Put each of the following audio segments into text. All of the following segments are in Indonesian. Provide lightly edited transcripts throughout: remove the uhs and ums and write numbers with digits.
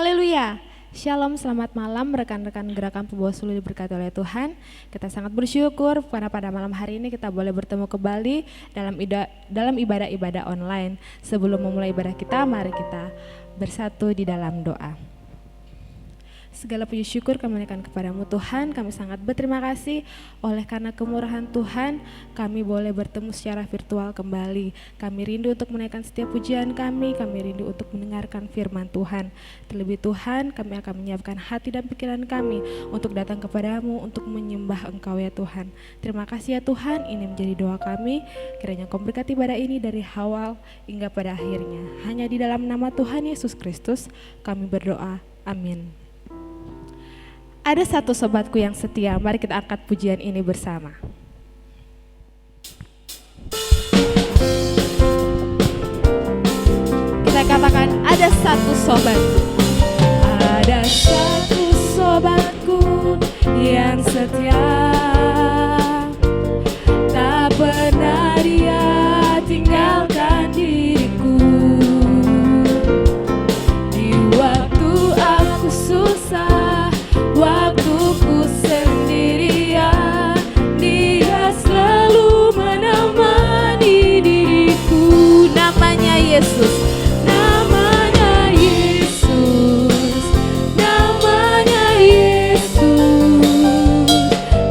Haleluya. Shalom, selamat malam rekan-rekan gerakan pembawa sulur diberkati oleh Tuhan. Kita sangat bersyukur karena pada malam hari ini kita boleh bertemu kembali dalam ibadah-ibadah online. Sebelum memulai ibadah kita, mari kita bersatu di dalam doa. Segala puji syukur kami naikkan kepadamu Tuhan. Kami sangat berterima kasih oleh karena kemurahan Tuhan kami boleh bertemu secara virtual kembali. Kami rindu untuk menaikkan setiap pujian kami rindu untuk mendengarkan firman Tuhan. Terlebih Tuhan, kami akan menyiapkan hati dan pikiran kami untuk datang kepadamu, untuk menyembah Engkau ya Tuhan. Terima kasih ya Tuhan, ini menjadi doa kami. Kiranya Kau berkati ibadah ini dari awal hingga pada akhirnya. Hanya di dalam nama Tuhan Yesus Kristus kami berdoa, amin. Ada satu sobatku yang setia, mari kita angkat pujian ini bersama. Kita katakan ada satu sobatku. Ada satu sobatku yang setia, tak pernah dia tinggalkan diriku. Di waktu aku susah, waktuku sendirian, dia selalu menemani diriku. Namanya Yesus, namanya Yesus, namanya Yesus,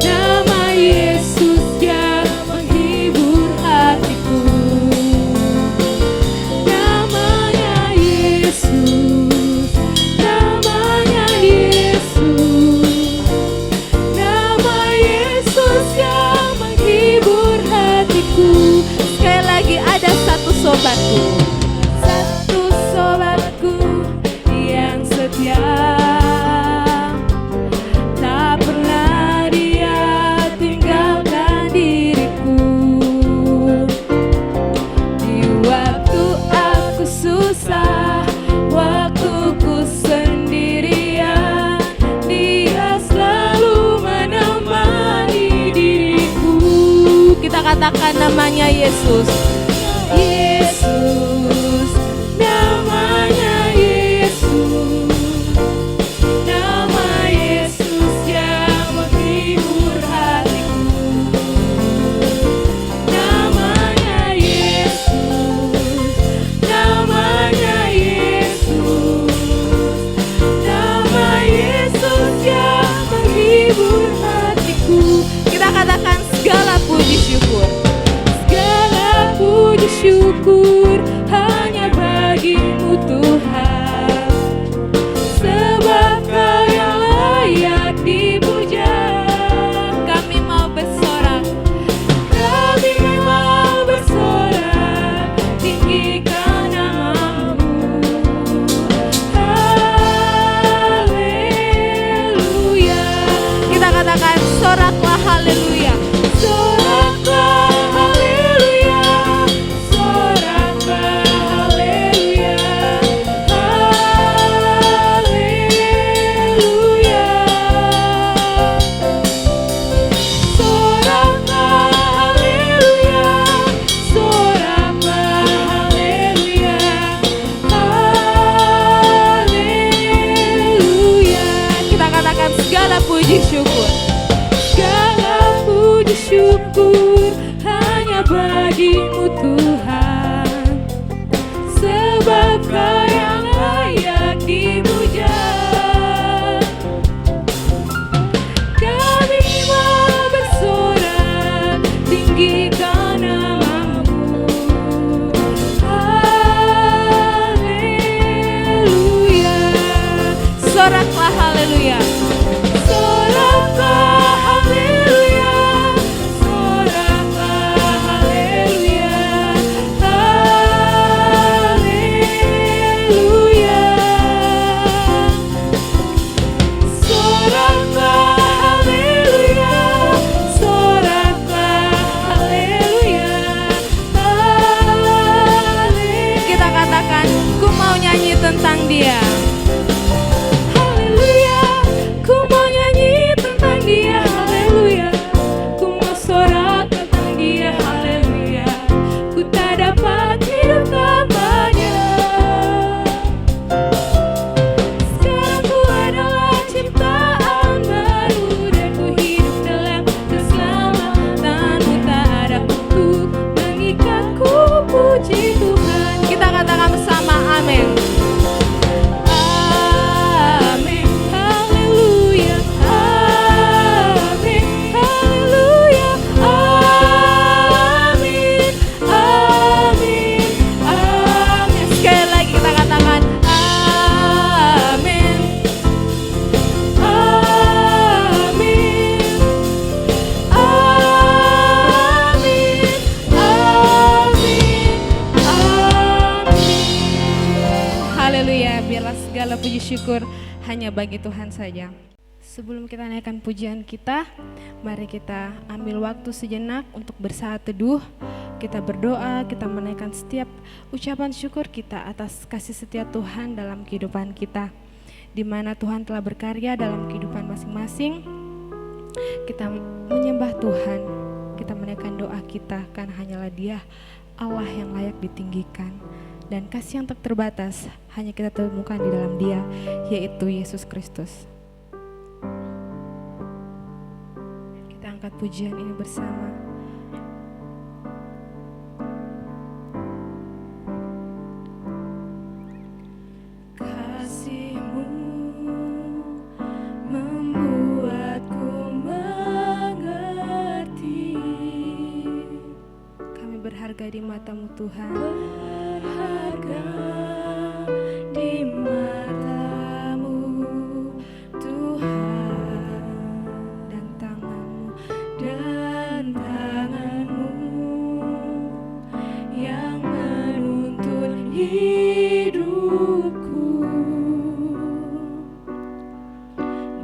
nama Yesus yang menghibur hatiku. Namanya Yesus, namanya Yesus, nama Yesus yang menghibur hatiku. Sekali lagi ada satu sobatku, satu sobatku yang setia, tak pernah dia tinggalkan diriku. Di waktu aku susah, waktuku sendirian, dia selalu menemani diriku. Kita katakan namanya Yesus, Yesus, namanya Yesus, nama Yesus yang menghibur hatiku. Namanya Yesus, namanya Yesus, nama Yesus yang menghibur hatiku. Kita katakan segala puji syukur, segala puji syukur hanya bagimu Tuhan, sebab Kau yang layak dipuja. Kami mau bersorak, kami mau bersorak, tinggikan namamu. Haleluya. Kita katakan soraklah haleluya, soraklah haleluya, soraklah haleluya, haleluya. Soraklah haleluya, soraklah haleluya, haleluya. Kita katakan segala puji syukur, segala puji syukur hanya bagimu Tuhan, sebab Kau yang layak dipuja. Kami mau bersorak, tinggikan namamu. Haleluya. Soraklah haleluya, soraklah haleluya, soraklah haleluya, haleluya. Soraklah haleluya, soraklah haleluya, haleluya. Kita katakan, ku mau nyanyi tentang Dia. Haleluya, puji syukur hanya bagi Tuhan saja. Sebelum kita naikkan pujian kita, mari kita ambil waktu sejenak untuk bersaat teduh. Kita berdoa, kita menaikkan setiap ucapan syukur kita atas kasih setia Tuhan dalam kehidupan kita, di mana Tuhan telah berkarya dalam kehidupan masing-masing. Kita menyembah Tuhan, kita menaikkan doa kita, karena hanyalah Dia Allah yang layak ditinggikan, dan kasih yang tak terbatas hanya kita temukan di dalam Dia, yaitu Yesus Kristus. Kita angkat pujian ini bersama. Kasih-Mu membuatku mengerti, kami berharga di mata-Mu Tuhan, berharga di mata-Mu Tuhan, dan tangan-Mu yang menuntun hidupku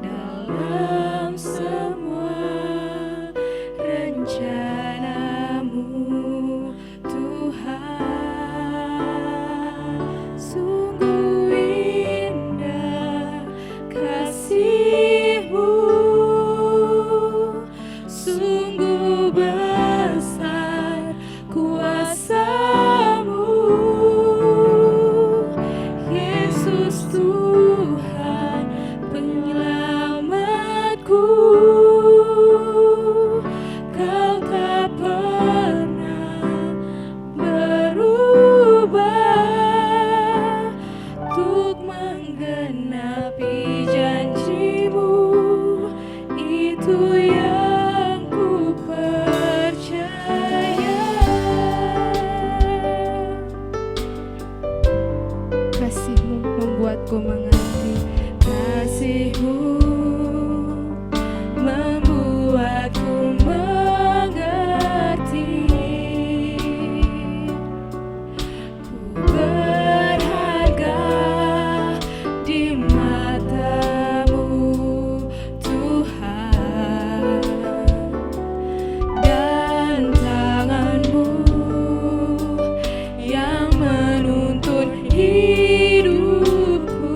dalam semua rencana-Mu Tuhan. Sungguh indah kasih-Mu, sungguh besar kuasa-Mu, Yesus Tuhan penyelamatku. Kau tak pernah berubah untuk menggenapi janji-Mu, itu yang ku percaya. Kasih-Mu membuatku mengerti, kasih-Mu membuatku mengerti. Ku berharga di mata-Mu Tuhan, dan tangan-Mu yang menuntun hidupku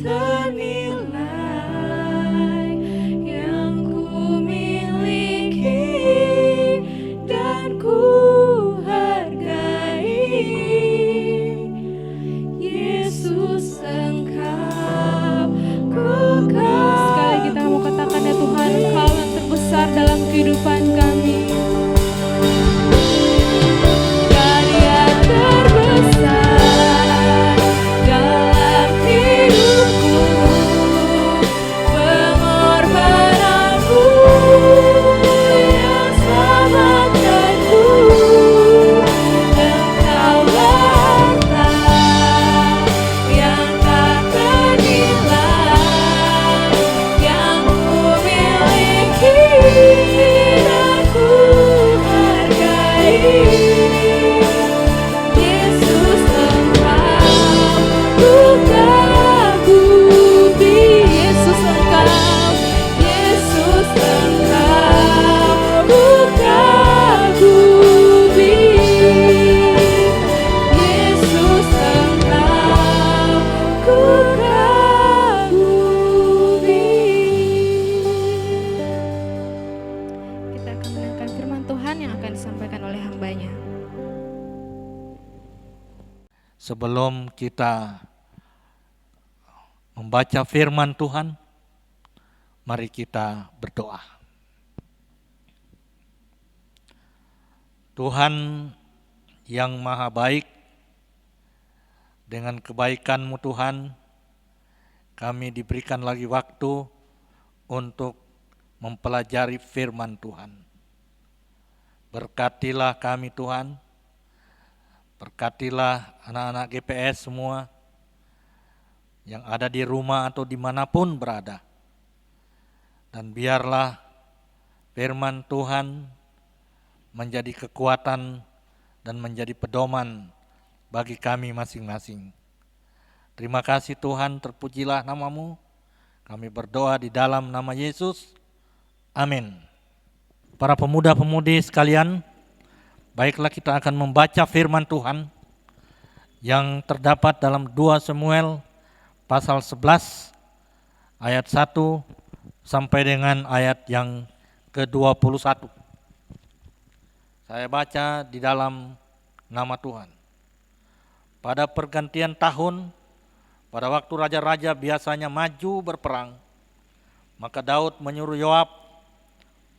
ternilai yang ku miliki dan ku hargai. Yesus, Engkau kekal. Sekali kita mau katakan, ya Tuhan, Engkau yang terbesar dalam kehidupan kami. Karya terbesar dalam hidupku, pengorbananku yang selamatkanku. Engkaulah harta yang tak ternilai yang ku miliki dan ku hargai. Yesus, Engkau ku kagumi. Yesus, Engkau, Yesus, Engkau ku kagumi. Yesus, Engkau ku kagumi. Kita akan mendengarkan firman Tuhan yang akan disampaikan oleh hamba-Nya. Sebelum kita membaca firman Tuhan, mari kita berdoa. Tuhan yang maha baik, dengan kebaikan-Mu Tuhan, kami diberikan lagi waktu untuk mempelajari firman Tuhan. Berkatilah kami Tuhan, berkatilah anak-anak GPS semua yang ada di rumah atau dimanapun berada. Dan biarlah firman Tuhan menjadi kekuatan dan menjadi pedoman bagi kami masing-masing. Terima kasih Tuhan, terpujilah nama-Mu. Kami berdoa di dalam nama Yesus. Amin. Para pemuda-pemudi sekalian, baiklah kita akan membaca firman Tuhan yang terdapat dalam 2 Samuel pasal 11 ayat 1 sampai dengan ayat yang ke-21. Saya baca di dalam nama Tuhan. Pada pergantian tahun, pada waktu raja-raja biasanya maju berperang, maka Daud menyuruh Yoab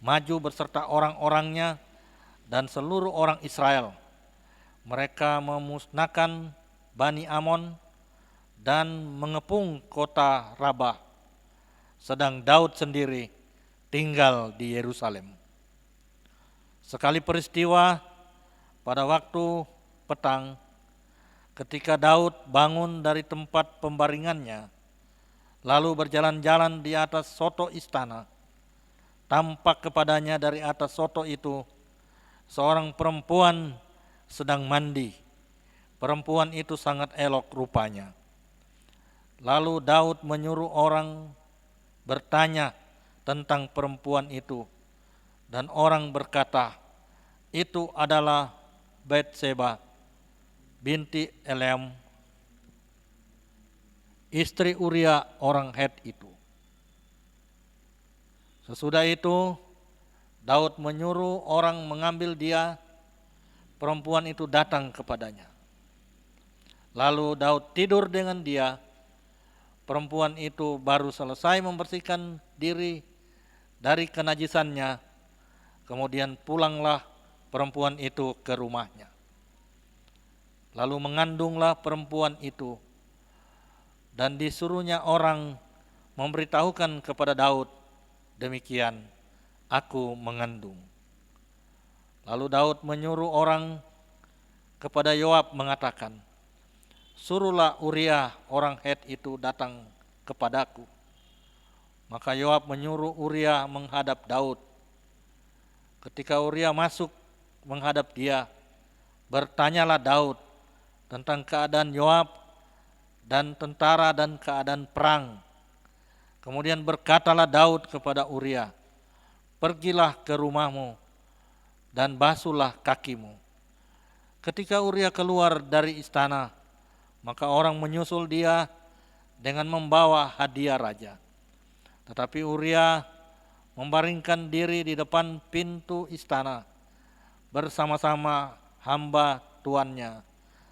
maju beserta orang-orangnya dan seluruh orang Israel. Mereka memusnahkan Bani Amon dan mengepung kota Rabah, sedang Daud sendiri tinggal di Yerusalem. Sekali peristiwa pada waktu petang, ketika Daud bangun dari tempat pembaringannya, lalu berjalan-jalan di atas soto istana, tampak kepadanya dari atas soto itu seorang perempuan sedang mandi. Perempuan itu sangat elok rupanya. Lalu Daud menyuruh orang bertanya tentang perempuan itu, dan orang berkata, itu adalah Batseba binti Eliam, istri Uria orang Het itu. Sesudah itu Daud menyuruh orang mengambil dia. Perempuan itu datang kepadanya. Lalu Daud tidur dengan dia. Perempuan itu baru selesai membersihkan diri dari kenajisannya. Kemudian pulanglah perempuan itu ke rumahnya. Lalu mengandunglah perempuan itu. Dan disuruhnya orang memberitahukan kepada Daud, demikian, aku mengandung. Lalu Daud menyuruh orang kepada Yoab mengatakan, suruhlah Uria orang Het itu datang kepadaku. Maka Yoab menyuruh Uria menghadap Daud. Ketika Uria masuk menghadap dia, bertanyalah Daud tentang keadaan Yoab dan tentara dan keadaan perang. Kemudian berkatalah Daud kepada Uria, pergilah ke rumahmu dan basuhlah kakimu. Ketika Uria keluar dari istana, maka orang menyusul dia dengan membawa hadiah raja. Tetapi Uria membaringkan diri di depan pintu istana bersama-sama hamba tuannya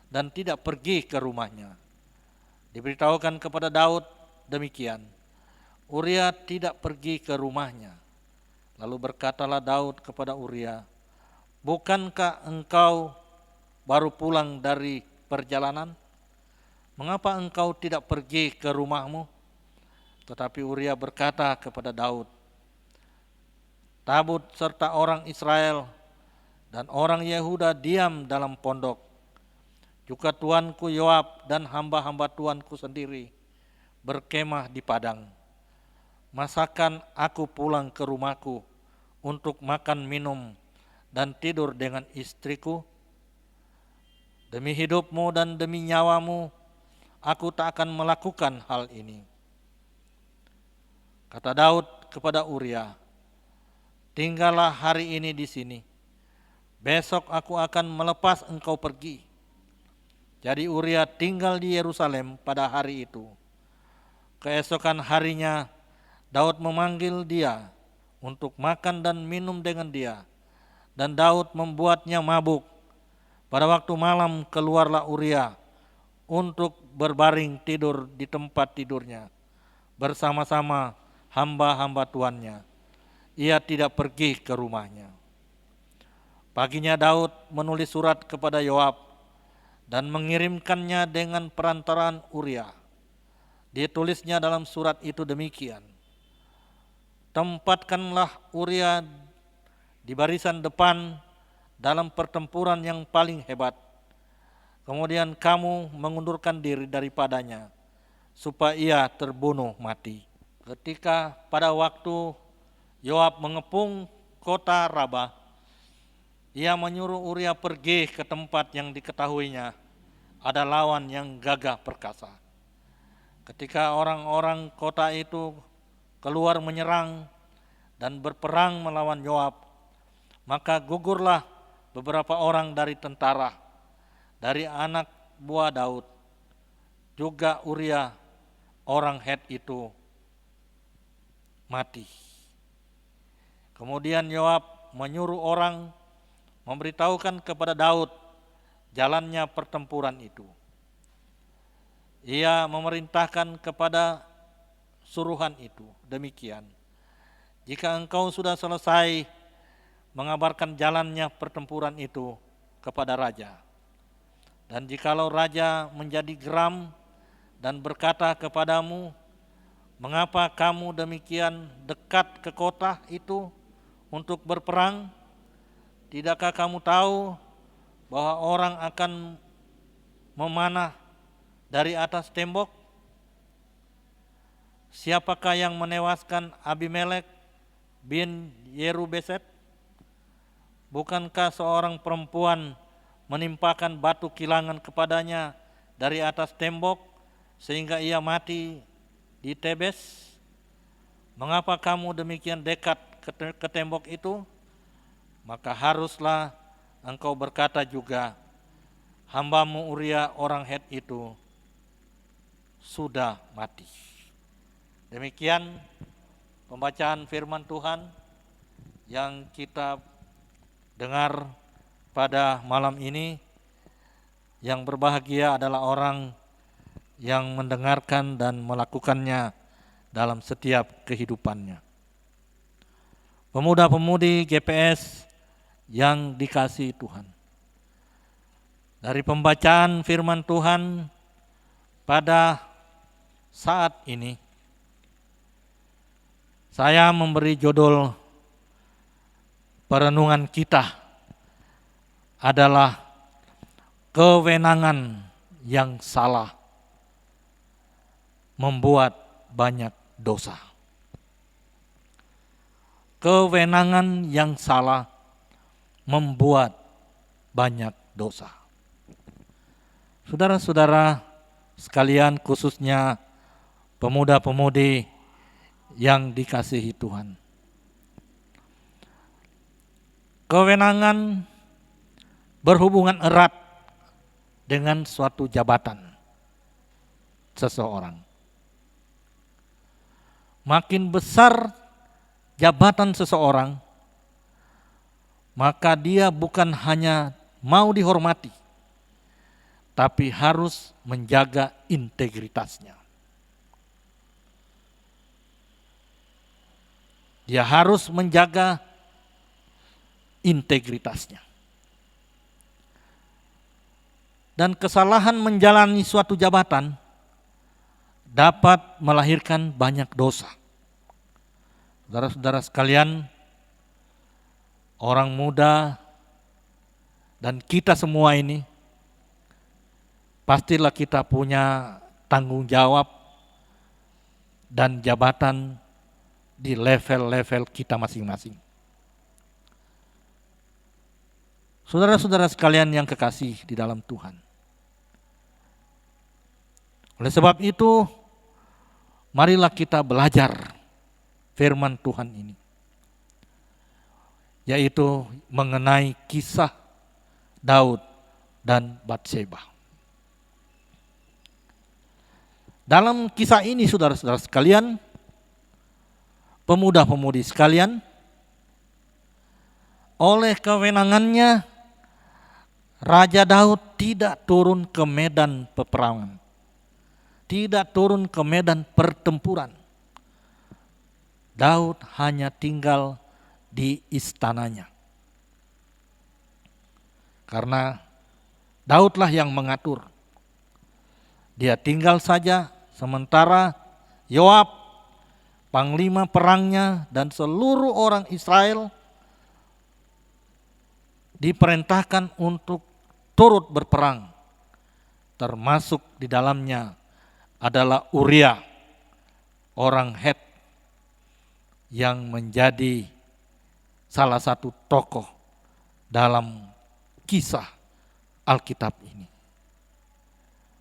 dan tidak pergi ke rumahnya. Diberitahukan kepada Daud demikian. Uria tidak pergi ke rumahnya. Lalu berkatalah Daud kepada Uria, "Bukankah engkau baru pulang dari perjalanan? Mengapa engkau tidak pergi ke rumahmu?" Tetapi Uria berkata kepada Daud, "Tabut serta orang Israel dan orang Yehuda diam dalam pondok. Juga tuanku Yoab dan hamba-hamba tuanku sendiri berkemah di padang. Masakan aku pulang ke rumahku untuk makan minum dan tidur dengan istriku? Demi hidupmu dan demi nyawamu, aku tak akan melakukan hal ini." Kata Daud kepada Uria, "Tinggallah hari ini di sini. Besok aku akan melepas engkau pergi." Jadi Uria tinggal di Yerusalem pada hari itu. Keesokan harinya Daud memanggil dia untuk makan dan minum dengan dia, dan Daud membuatnya mabuk. Pada waktu malam keluarlah Uria untuk berbaring tidur di tempat tidurnya bersama-sama hamba-hamba tuannya. Ia tidak pergi ke rumahnya. Paginya Daud menulis surat kepada Yoab dan mengirimkannya dengan perantaraan Uria. Ditulisnya dalam surat itu demikian, "Tempatkanlah Uria di barisan depan dalam pertempuran yang paling hebat. Kemudian kamu mengundurkan diri daripadanya, supaya ia terbunuh mati." Ketika pada waktu Yoab mengepung kota Rabah, ia menyuruh Uria pergi ke tempat yang diketahuinya ada lawan yang gagah perkasa. Ketika orang-orang kota itu keluar menyerang dan berperang melawan Yoab, maka gugurlah beberapa orang dari tentara, dari anak buah Daud. Juga Uria orang Het itu mati. Kemudian Yoab menyuruh orang memberitahukan kepada Daud jalannya pertempuran itu. Ia memerintahkan kepada suruhan itu demikian, "Jika engkau sudah selesai mengabarkan jalannya pertempuran itu kepada raja, dan jikalau raja menjadi geram dan berkata kepadamu, 'Mengapa kamu demikian dekat ke kota itu untuk berperang? Tidakkah kamu tahu bahwa orang akan memanah dari atas tembok? Siapakah yang menewaskan Abimelek bin Yerubeset? Bukankah seorang perempuan menimpakan batu kilangan kepadanya dari atas tembok sehingga ia mati di Tebes? Mengapa kamu demikian dekat ke tembok itu? Maka haruslah engkau berkata juga, hambamu Uria orang Het itu sudah mati." Demikian pembacaan firman Tuhan yang kita dengar pada malam ini. Yang berbahagia adalah orang yang mendengarkan dan melakukannya dalam setiap kehidupannya. Pemuda-pemudi GPS yang dikasihi Tuhan, dari pembacaan firman Tuhan pada saat ini, saya memberi judul perenungan kita adalah kewenangan yang salah membuat banyak dosa. Kewenangan yang salah membuat banyak dosa. Saudara-saudara sekalian, khususnya pemuda-pemudi yang dikasihi Tuhan, kewenangan berhubungan erat dengan suatu jabatan seseorang. makin besar jabatan seseorang, maka dia bukan hanya mau dihormati, tapi harus menjaga integritasnya. Dia harus menjaga integritasnya. Dan kesalahan menjalani suatu jabatan dapat melahirkan banyak dosa. Saudara-saudara sekalian, orang muda dan kita semua ini, pastilah kita punya tanggung jawab dan jabatan di level-level kita masing-masing. Saudara-saudara sekalian yang kekasih di dalam Tuhan. Oleh sebab itu, marilah kita belajar firman Tuhan ini, yaitu mengenai kisah Daud dan Batseba. Dalam kisah ini, saudara-saudara sekalian, pemuda-pemudi sekalian, oleh kewenangannya Raja Daud tidak turun ke medan peperangan, tidak turun ke medan pertempuran. Daud hanya tinggal di istananya. Karena Daudlah yang mengatur. Dia tinggal saja sementara Yoab, panglima perangnya dan seluruh orang Israel diperintahkan untuk turut berperang. Termasuk di dalamnya adalah Uria, orang Het yang menjadi salah satu tokoh dalam kisah Alkitab ini.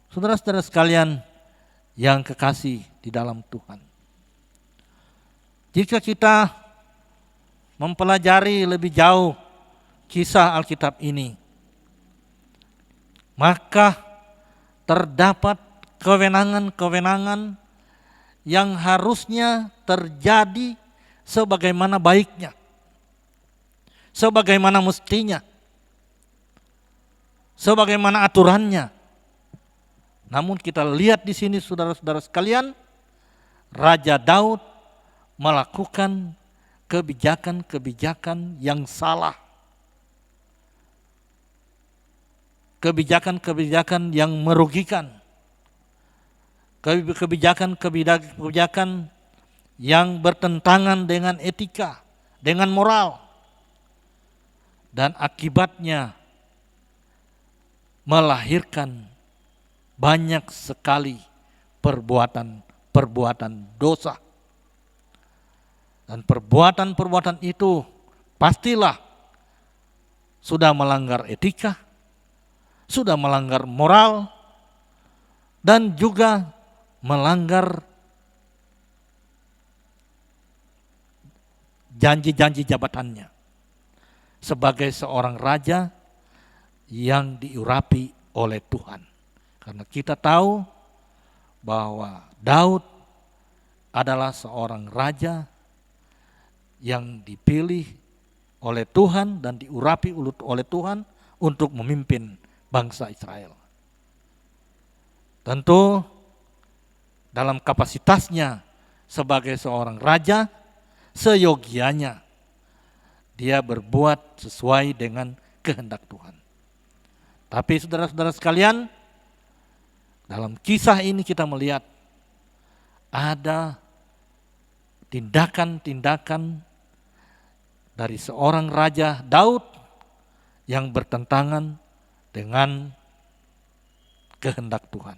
Saudara-saudara sekalian yang kekasih di dalam Tuhan. Jika kita mempelajari lebih jauh kisah Alkitab ini, maka terdapat kewenangan-kewenangan yang harusnya terjadi sebagaimana baiknya, sebagaimana mestinya, sebagaimana aturannya. Namun kita lihat di sini saudara-saudara sekalian, Raja Daud melakukan kebijakan-kebijakan yang salah. Kebijakan-kebijakan yang merugikan. Kebijakan-kebijakan yang bertentangan dengan etika, dengan moral. Dan akibatnya melahirkan banyak sekali perbuatan dosa. Dan perbuatan-perbuatan itu pastilah sudah melanggar etika, sudah melanggar moral, dan juga melanggar janji-janji jabatannya sebagai seorang raja yang diurapi oleh Tuhan. Karena kita tahu bahwa Daud adalah seorang raja yang dipilih oleh Tuhan dan diurapi oleh Tuhan untuk memimpin bangsa Israel. Tentu dalam kapasitasnya sebagai seorang raja, seyogianya dia berbuat sesuai dengan kehendak Tuhan. Tapi saudara-saudara sekalian, dalam kisah ini kita melihat ada tindakan-tindakan dari seorang Raja Daud yang bertentangan dengan kehendak Tuhan.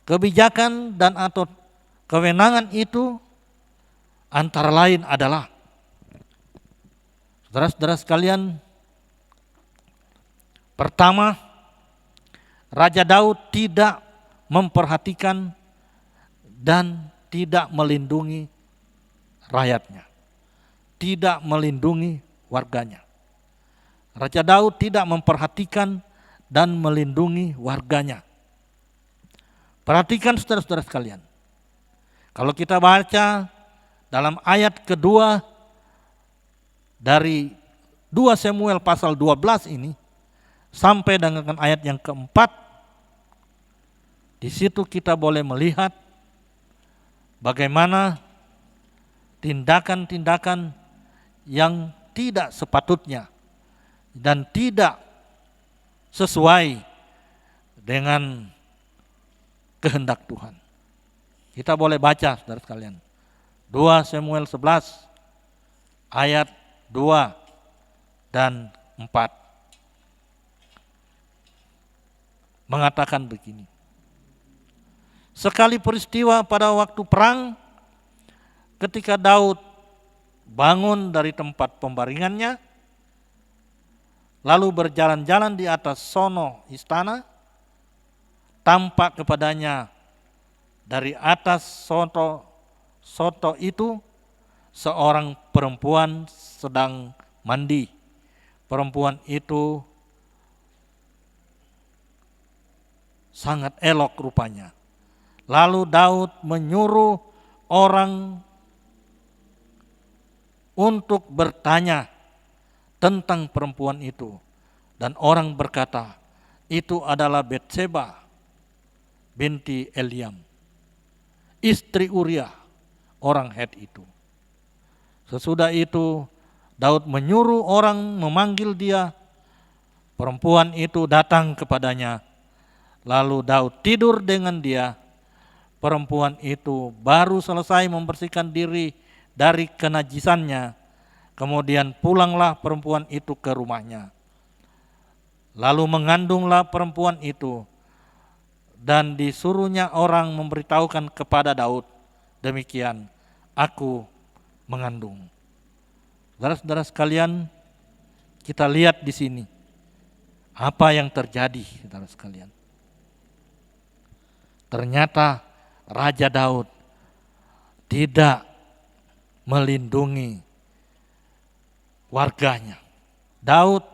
Kebijakan dan atau kewenangan itu antara lain adalah, saudara-saudara sekalian, pertama, Raja Daud tidak memperhatikan dan tidak melindungi rakyatnya, tidak melindungi warganya. Raja Daud tidak memperhatikan dan melindungi warganya. Perhatikan saudara-saudara sekalian, Kalau kita baca dalam ayat kedua dari 2 Samuel pasal 12 ini sampai dengan ayat yang keempat, di situ kita boleh melihat bagaimana tindakan-tindakan yang tidak sepatutnya dan tidak sesuai dengan kehendak Tuhan. Kita boleh baca, saudara sekalian. 2 Samuel 11 ayat 2 dan 4 mengatakan begini. Sekali peristiwa pada waktu perang, ketika Daud bangun dari tempat pembaringannya, lalu berjalan-jalan di atas sono istana, tampak kepadanya dari atas soto itu seorang perempuan sedang mandi. Perempuan itu sangat elok rupanya. Lalu Daud menyuruh orang untuk bertanya tentang perempuan itu. Dan orang berkata, itu adalah Betseba binti Eliam, istri Uriah, orang Het itu. Sesudah itu Daud menyuruh orang memanggil dia. Perempuan itu datang kepadanya. Lalu Daud tidur dengan dia. Perempuan itu baru selesai membersihkan diri dari kenajisannya. Kemudian pulanglah perempuan itu ke rumahnya. Lalu mengandunglah perempuan itu. Dan disuruhnya orang memberitahukan kepada Daud, demikian, aku mengandung. Saudara-saudara sekalian, kita lihat di sini apa yang terjadi, saudara sekalian. Ternyata Raja Daud tidak melindungi warganya. Daud,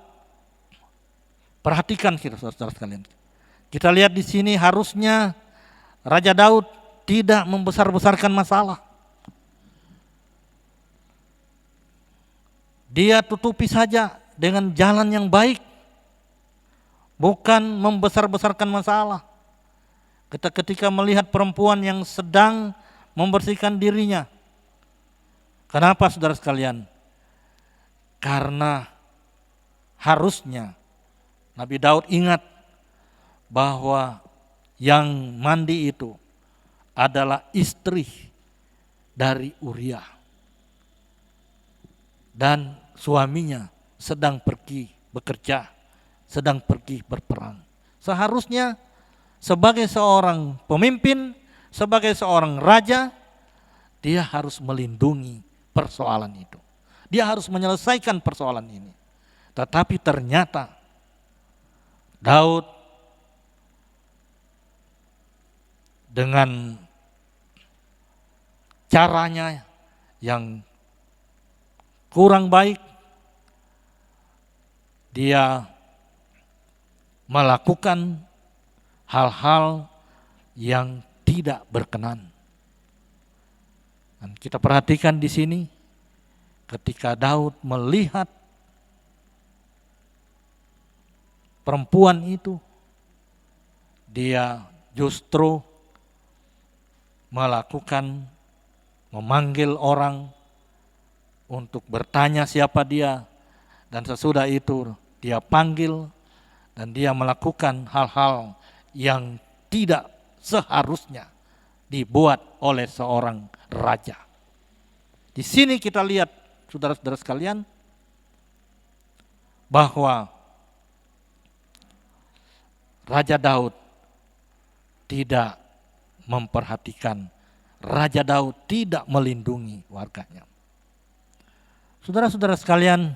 perhatikan saudara sekalian. Kita lihat di sini harusnya Raja Daud tidak membesar-besarkan masalah. Dia tutupi saja dengan jalan yang baik, bukan membesar-besarkan masalah. Ketika melihat perempuan yang sedang membersihkan dirinya. Kenapa saudara sekalian? Karena harusnya Nabi Daud ingat bahwa yang mandi itu adalah istri dari Uriah. Dan suaminya sedang pergi bekerja, sedang pergi berperang. Seharusnya sebagai seorang pemimpin, sebagai seorang raja, dia harus melindungi persoalan itu. Dia harus menyelesaikan persoalan ini. Tetapi ternyata Daud dengan caranya yang kurang baik, dia melakukan hal-hal yang tidak berkenan. Dan kita perhatikan di sini, ketika Daud melihat perempuan itu, dia justru memanggil orang untuk bertanya siapa dia, dan sesudah itu dia panggil dan dia melakukan hal-hal yang tidak seharusnya dibuat oleh seorang raja. Di sini kita lihat saudara-saudara sekalian bahwa Raja Daud tidak memperhatikan, Raja Daud tidak melindungi warganya. Saudara-saudara sekalian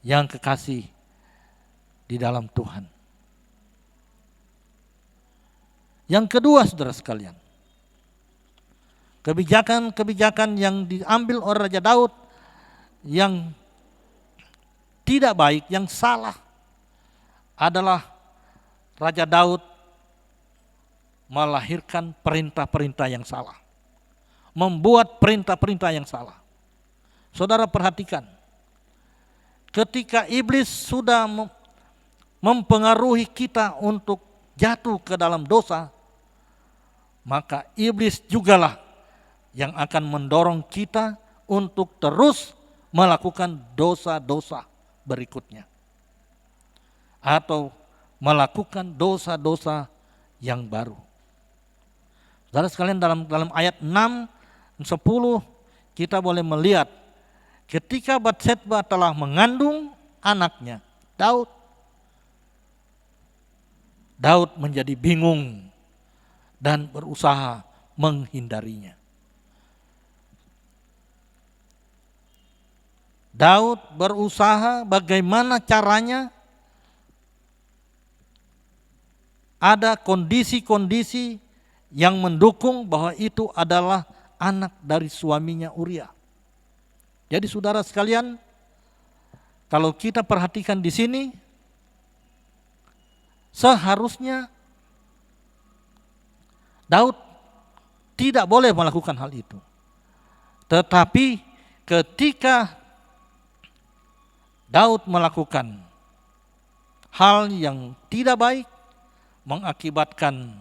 yang kekasih di dalam Tuhan. Yang kedua saudara sekalian, kebijakan-kebijakan yang diambil oleh Raja Daud yang tidak baik, yang salah adalah Raja Daud melahirkan perintah-perintah yang salah. membuat perintah-perintah yang salah. Saudara perhatikan, ketika iblis sudah mempengaruhi kita untuk jatuh ke dalam dosa, maka iblis jugalah yang akan mendorong kita untuk terus melakukan dosa-dosa berikutnya, atau melakukan dosa-dosa yang baru. Saudara sekalian, dalam ayat 6, 10 kita boleh melihat ketika Batseba telah mengandung anaknya Daud menjadi bingung dan berusaha menghindarinya. Daud berusaha bagaimana caranya ada kondisi-kondisi yang mendukung bahwa itu adalah anak dari suaminya Uria. Jadi saudara sekalian, kalau kita perhatikan di sini, seharusnya Daud tidak boleh melakukan hal itu. Tetapi ketika Daud melakukan hal yang tidak baik, mengakibatkan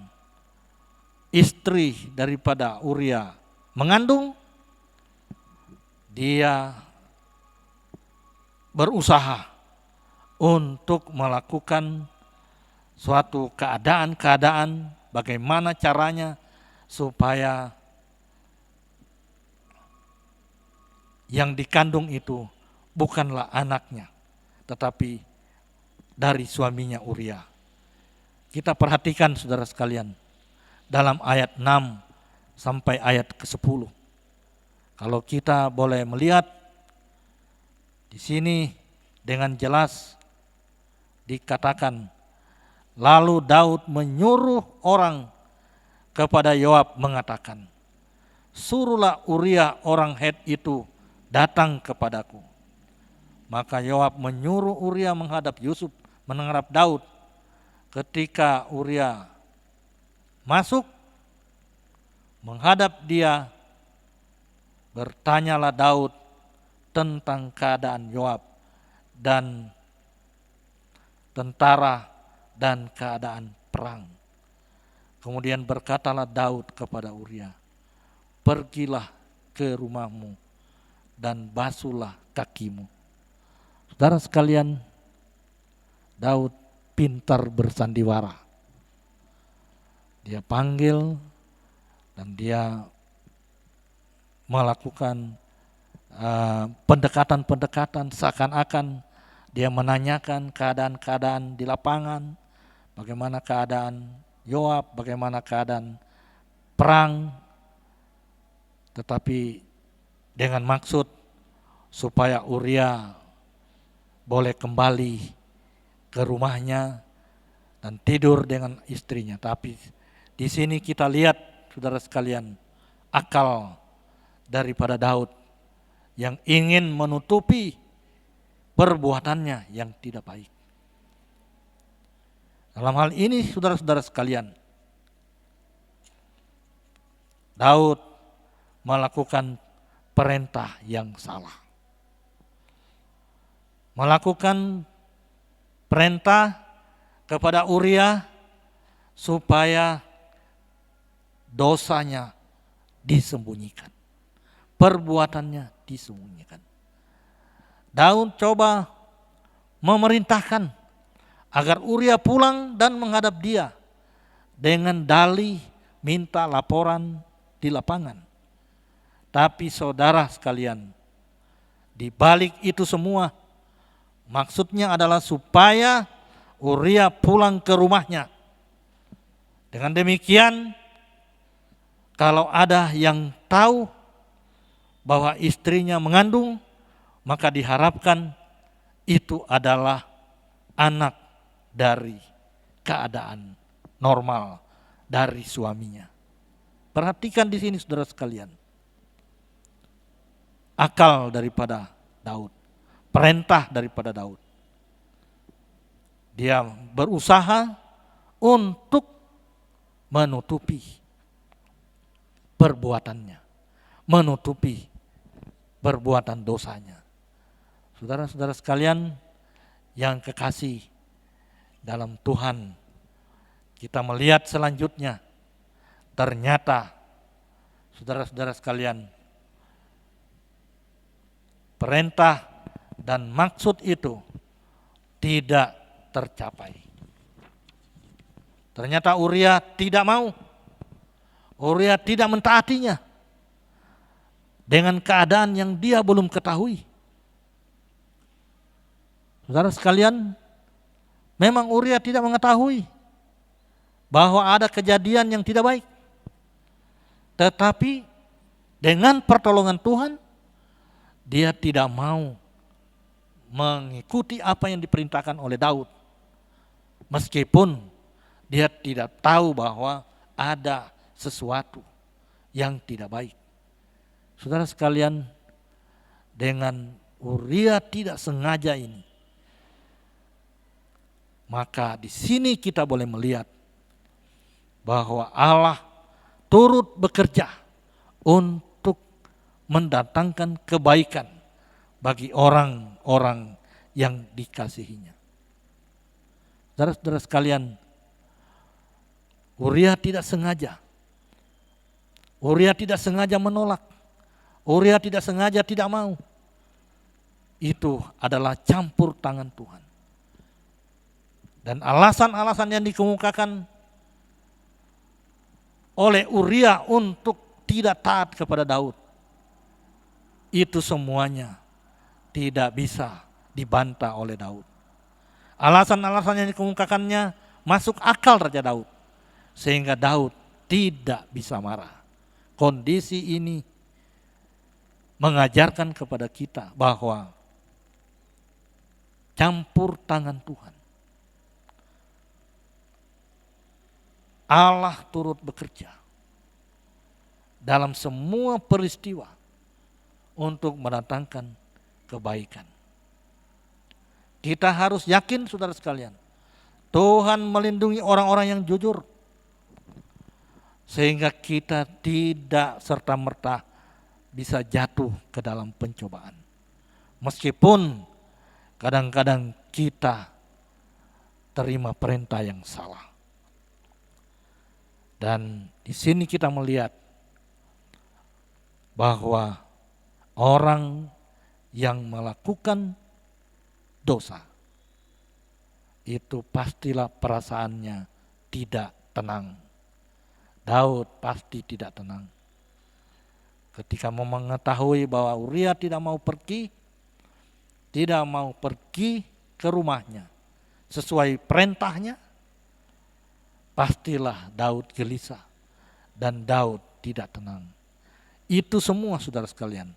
istri daripada Uria mengandung, dia berusaha untuk melakukan suatu keadaan-keadaan bagaimana caranya supaya yang dikandung itu bukanlah anaknya, tetapi dari suaminya Uria. Kita perhatikan saudara sekalian, dalam ayat 6 sampai ayat ke-10. Kalau kita boleh melihat di sini dengan jelas dikatakan, lalu Daud menyuruh orang kepada Yoab mengatakan, suruhlah Uria orang Het itu datang kepadaku. Maka Yoab menyuruh Uria menghadap Daud. Ketika Uria masuk menghadap dia, bertanyalah Daud tentang keadaan Yoab dan tentara dan keadaan perang. Kemudian berkatalah Daud kepada Uria, pergilah ke rumahmu dan basuhlah kakimu. Saudara sekalian, Daud pintar bersandiwara. Dia panggil dan dia melakukan pendekatan-pendekatan, seakan-akan dia menanyakan keadaan-keadaan di lapangan, bagaimana keadaan Yoab, bagaimana keadaan perang, tetapi dengan maksud supaya Uria boleh kembali ke rumahnya dan tidur dengan istrinya. Tapi di sini kita lihat saudara sekalian, akal daripada Daud yang ingin menutupi perbuatannya yang tidak baik. Dalam hal ini saudara-saudara sekalian, Daud melakukan perintah yang salah. Melakukan perintah kepada Uria supaya dosanya disembunyikan, perbuatannya disembunyikan. Daud coba memerintahkan agar Uria pulang dan menghadap dia dengan dalih minta laporan di lapangan. Tapi saudara sekalian, di balik itu semua maksudnya adalah supaya Uria pulang ke rumahnya. Dengan demikian, kalau ada yang tahu bahwa istrinya mengandung, maka diharapkan itu adalah anak dari keadaan normal dari suaminya. Perhatikan di sini saudara sekalian, akal daripada Daud, perintah daripada Daud. Dia berusaha untuk menutupi perbuatannya, menutupi perbuatan dosanya. Saudara-saudara sekalian yang kekasih dalam Tuhan, kita melihat selanjutnya, ternyata saudara-saudara sekalian, perintah dan maksud itu tidak tercapai. Ternyata Uria tidak mau. Uria tidak mentaatinya dengan keadaan yang dia belum ketahui. Saudara sekalian, memang Uria tidak mengetahui bahwa ada kejadian yang tidak baik. Tetapi dengan pertolongan Tuhan, dia tidak mau mengikuti apa yang diperintahkan oleh Daud. Meskipun dia tidak tahu bahwa ada sesuatu yang tidak baik. Saudara sekalian, dengan Uria tidak sengaja ini, maka di sini kita boleh melihat bahwa Allah turut bekerja untuk mendatangkan kebaikan bagi orang-orang yang dikasihinya. Saudara-saudara sekalian, Uria tidak sengaja. Uria tidak sengaja menolak. Uria tidak sengaja tidak mau. Itu adalah campur tangan Tuhan. Dan alasan-alasan yang dikemukakan oleh Uria untuk tidak taat kepada Daud, itu semuanya tidak bisa dibantah oleh Daud. Alasan-alasan yang dikemukakannya masuk akal Raja Daud, sehingga Daud tidak bisa marah. Kondisi ini mengajarkan kepada kita bahwa campur tangan Tuhan, Allah turut bekerja dalam semua peristiwa untuk mendatangkan kebaikan. Kita harus yakin saudara sekalian, Tuhan melindungi orang-orang yang jujur, sehingga kita tidak serta-merta bisa jatuh ke dalam pencobaan. Meskipun kadang-kadang kita terima perintah yang salah. Dan di sini kita melihat bahwa orang yang melakukan dosa itu pastilah perasaannya tidak tenang. Daud pasti tidak tenang. Ketika mengetahui bahwa Uria tidak mau pergi ke rumahnya sesuai perintahnya, pastilah Daud gelisah dan Daud tidak tenang. Itu semua saudara sekalian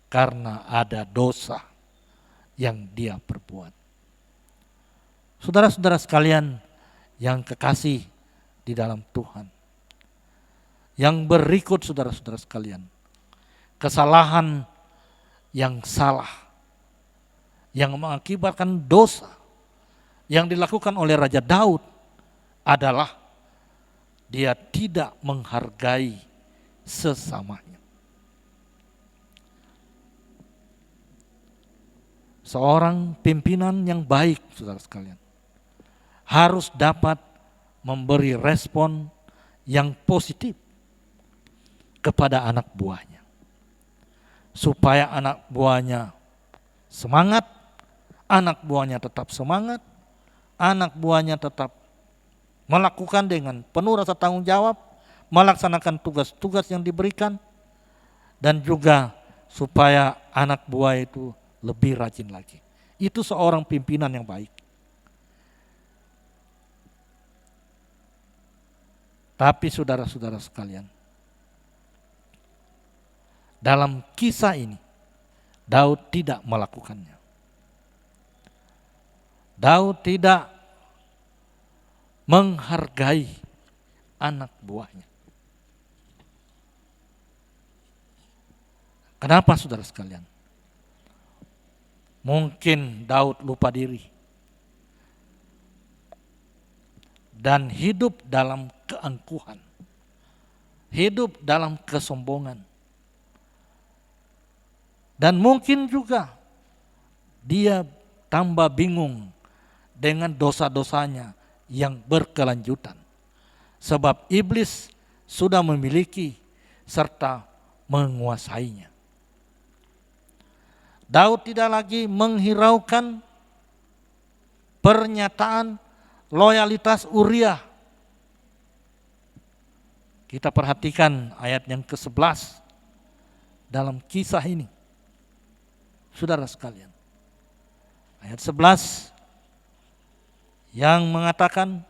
karena ada dosa yang dia perbuat. Saudara-saudara sekalian yang kekasih di dalam Tuhan, yang berikut saudara-saudara sekalian, kesalahan yang salah yang mengakibatkan dosa yang dilakukan oleh Raja Daud adalah dia tidak menghargai sesamanya. Seorang pimpinan yang baik, saudara sekalian, harus dapat memberi respon yang positif kepada anak buahnya, supaya anak buahnya semangat, anak buahnya tetap semangat, anak buahnya tetap melakukan dengan penuh rasa tanggung jawab, melaksanakan tugas-tugas yang diberikan, dan juga supaya anak buah itu lebih rajin lagi. Itu seorang pimpinan yang baik. Tapi saudara-saudara sekalian, dalam kisah ini Daud tidak melakukannya. Daud tidak menghargai anak buahnya. Kenapa saudara sekalian? Mungkin Daud lupa diri dan hidup dalam keangkuhan, hidup dalam kesombongan, Dan mungkin juga dia tambah bingung dengan dosa-dosanya yang berkelanjutan. Sebab iblis sudah memiliki serta menguasainya. Daud tidak lagi menghiraukan pernyataan loyalitas Uria. Kita perhatikan ayat yang ke-11 dalam kisah ini. Saudara sekalian, ayat 11 yang mengatakan,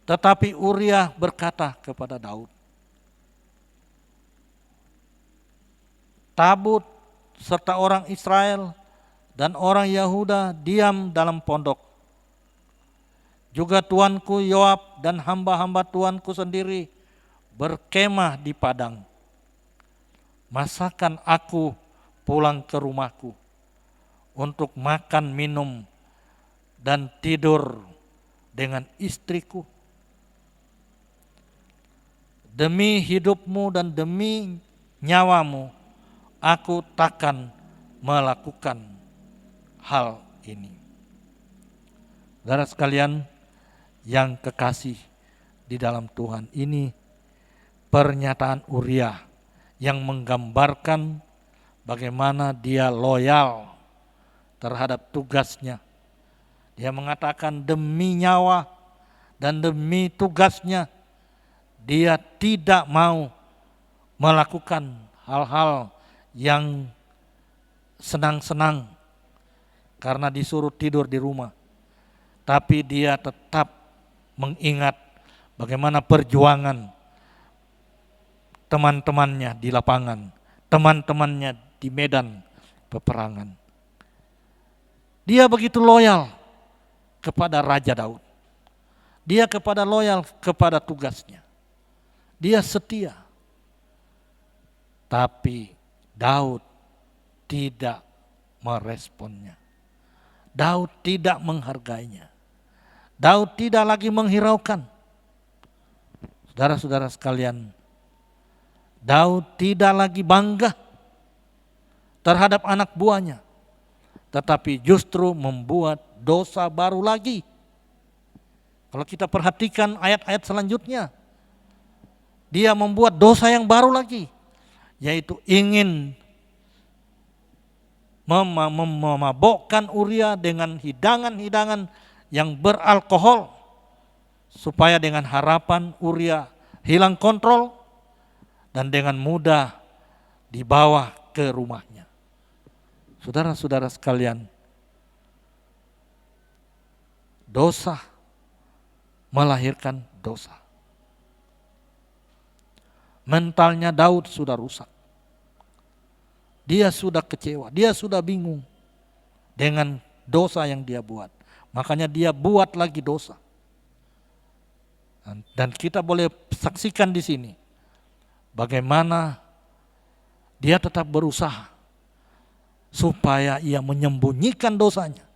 tetapi Uria berkata kepada Daud, tabut serta orang Israel dan orang Yahuda diam dalam pondok. Juga tuanku Yoab dan hamba-hamba tuanku sendiri berkemah di padang. Masakan aku pulang ke rumahku untuk makan, minum, dan tidur dengan istriku. Demi hidupmu dan demi nyawamu, aku takkan melakukan hal ini. Saudara sekalian yang kekasih di dalam Tuhan, ini pernyataan Uria yang menggambarkan bagaimana dia loyal terhadap tugasnya. Dia mengatakan demi nyawa dan demi tugasnya, dia tidak mau melakukan hal-hal yang senang-senang karena disuruh tidur di rumah. Tapi dia tetap mengingat bagaimana perjuangan teman-temannya di lapangan, teman-temannya di medan peperangan. Dia begitu loyal kepada Raja Daud. Dia loyal kepada tugasnya. Dia setia. Tapi Daud tidak meresponnya. Daud tidak menghargainya. Daud tidak lagi menghiraukan. Saudara-saudara sekalian, Daud tidak lagi bangga terhadap anak buahnya, tetapi justru membuat dosa baru lagi. Kalau kita perhatikan ayat-ayat selanjutnya, dia membuat dosa yang baru lagi, yaitu ingin memabokkan Uria dengan hidangan-hidangan yang beralkohol, supaya dengan harapan Uria hilang kontrol dan dengan mudah dibawa ke rumahnya. Saudara-saudara sekalian, dosa melahirkan dosa. Mentalnya Daud sudah rusak. Dia sudah kecewa, dia sudah bingung dengan dosa yang dia buat. Makanya dia buat lagi dosa. Dan kita boleh saksikan di sini bagaimana dia tetap berusaha supaya ia menyembunyikan dosanya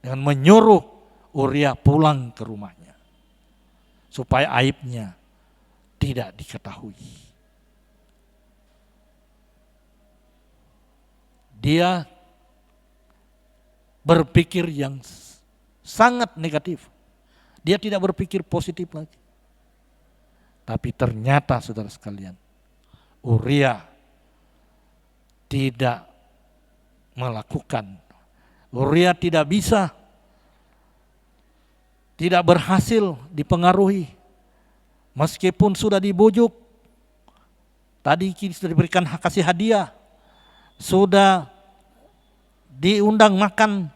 dengan menyuruh Uria pulang ke rumahnya supaya aibnya tidak diketahui. Dia berpikir yang sangat negatif. Dia tidak berpikir positif lagi. Tapi ternyata saudara sekalian, Uria tidak melakukan. Uria tidak bisa, tidak berhasil dipengaruhi. Meskipun sudah dibujuk, tadi sudah diberikan kasih hadiah, sudah diundang makan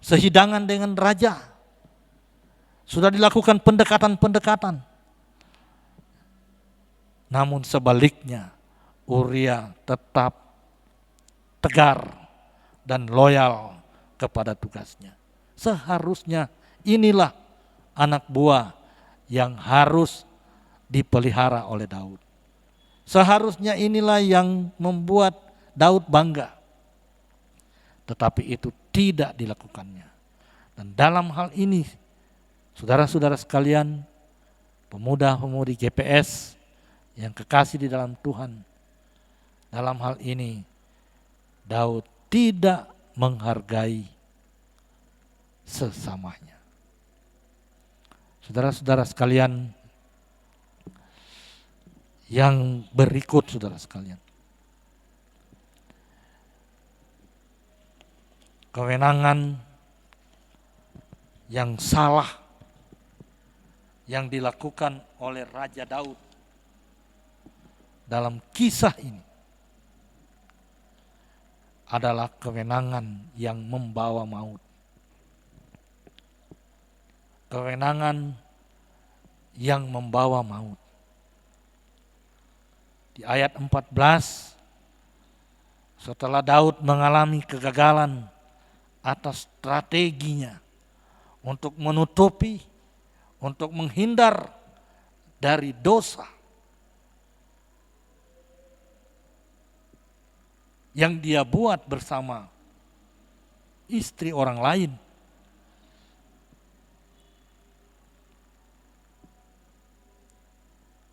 sehidangan dengan raja, sudah dilakukan pendekatan-pendekatan. Namun sebaliknya, Uria tetap tegar dan loyal kepada tugasnya. Seharusnya inilah anak buah yang harus dipelihara oleh Daud. Seharusnya inilah yang membuat Daud bangga. Tetapi itu tidak dilakukannya. Dan dalam hal ini, saudara-saudara sekalian, pemuda-pemudi GPS yang kekasih di dalam Tuhan, dalam hal ini Daud tidak menghargai sesamanya. Saudara-saudara sekalian yang berikut, saudara sekalian, kewenangan yang salah yang dilakukan oleh Raja Daud dalam kisah ini adalah kewenangan yang membawa maut. Kewenangan yang membawa maut. Di ayat 14, setelah Daud mengalami kegagalan atas strateginya untuk menutupi, untuk menghindar dari dosa yang dia buat bersama istri orang lain,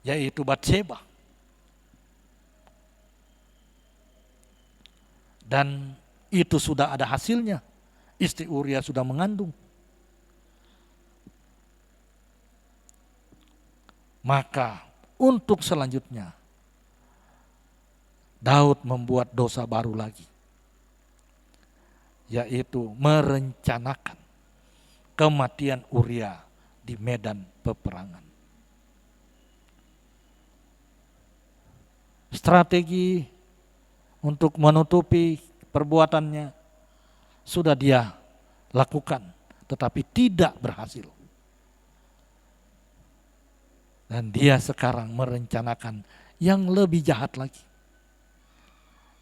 yaitu Batseba. Dan itu sudah ada hasilnya. Istri Uria sudah mengandung. Maka untuk selanjutnya Daud membuat dosa baru lagi, yaitu merencanakan kematian Uria di medan peperangan. Strategi untuk menutupi perbuatannya sudah dia lakukan, tetapi tidak berhasil. Dan dia sekarang merencanakan yang lebih jahat lagi,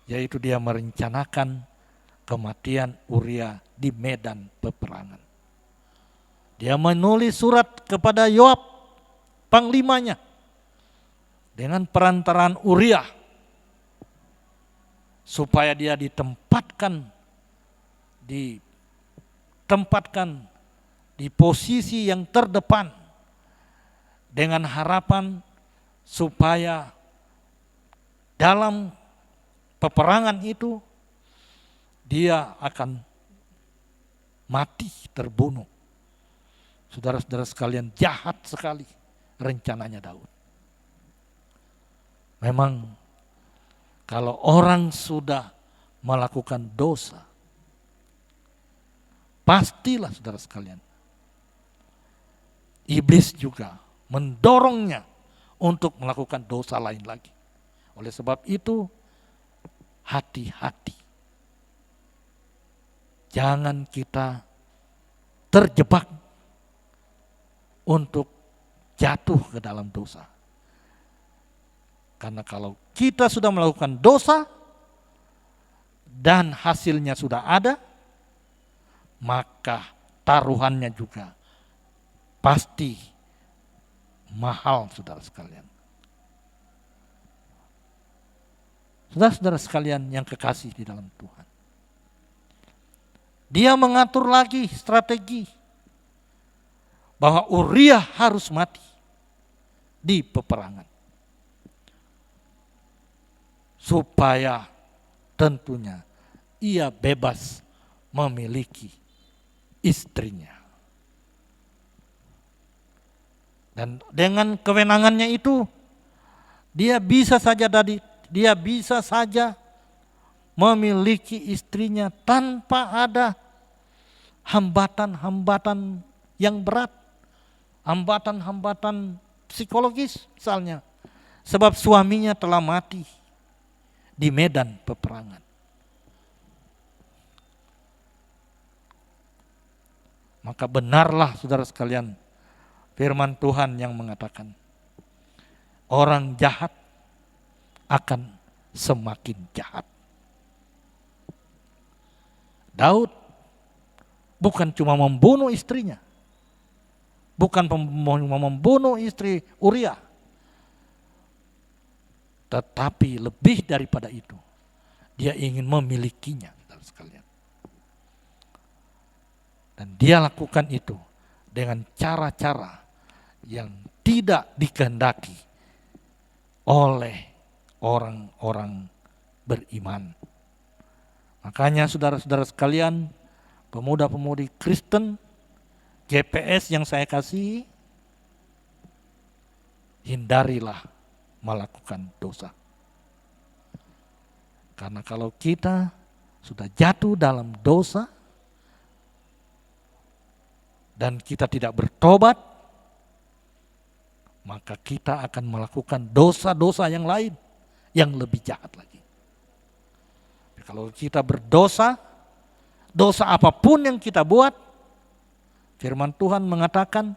yaitu dia merencanakan kematian Uria di medan peperangan. Dia menulis surat kepada Yoab, panglimanya, dengan perantaraan Uria, supaya dia ditempatkan di posisi yang terdepan, dengan harapan supaya dalam peperangan itu dia akan mati, terbunuh. Saudara-saudara sekalian, jahat sekali rencananya Daud. Memang kalau orang sudah melakukan dosa, pastilah saudara sekalian, iblis juga mendorongnya untuk melakukan dosa lain lagi. Oleh sebab itu, hati-hati. Jangan kita terjebak untuk jatuh ke dalam dosa. Karena kalau kita sudah melakukan dosa dan hasilnya sudah ada, maka taruhannya juga pasti mahal, saudara sekalian. Saudara-saudara sekalian yang kekasih di dalam Tuhan, dia mengatur lagi strategi bahwa Uria harus mati di peperangan, supaya tentunya ia bebas memiliki istrinya. Dan dengan kewenangannya itu, dia bisa saja memiliki istrinya tanpa ada hambatan-hambatan yang berat, hambatan-hambatan psikologis misalnya, sebab suaminya telah mati di medan peperangan. Maka benarlah saudara sekalian firman Tuhan yang mengatakan, orang jahat akan semakin jahat. Daud bukan cuma membunuh istrinya, bukan membunuh istri Uria, tetapi lebih daripada itu, dia ingin memilikinya, saudara sekalian. Dan dia lakukan itu dengan cara-cara yang tidak dikehendaki oleh orang-orang beriman. Makanya saudara-saudara sekalian, pemuda-pemudi Kristen, GPS yang saya kasih, hindarilah melakukan dosa. Karena kalau kita sudah jatuh dalam dosa dan kita tidak bertobat, maka kita akan melakukan dosa-dosa yang lain yang lebih jahat lagi. Kalau kita berdosa, dosa apapun yang kita buat, firman Tuhan mengatakan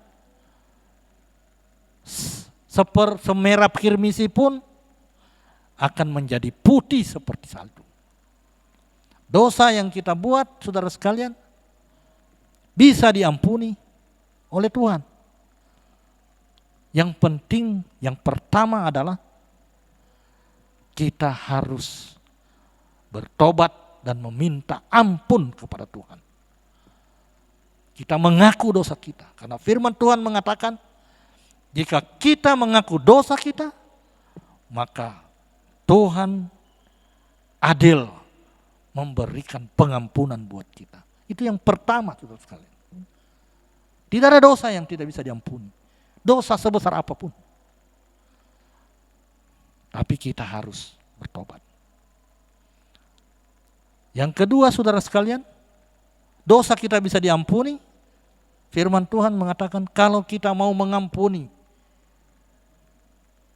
semerap kirmisi pun akan menjadi putih seperti salju. Dosa yang kita buat, saudara sekalian, bisa diampuni oleh Tuhan. Yang penting, yang pertama adalah kita harus bertobat dan meminta ampun kepada Tuhan. Kita mengaku dosa kita, karena firman Tuhan mengatakan, jika kita mengaku dosa kita, maka Tuhan adil memberikan pengampunan buat kita. Itu yang pertama, saudara sekalian. Tidak ada dosa yang tidak bisa diampuni. Dosa sebesar apapun. Tapi kita harus bertobat. Yang kedua, saudara sekalian, dosa kita bisa diampuni. Firman Tuhan mengatakan kalau kita mau mengampuni,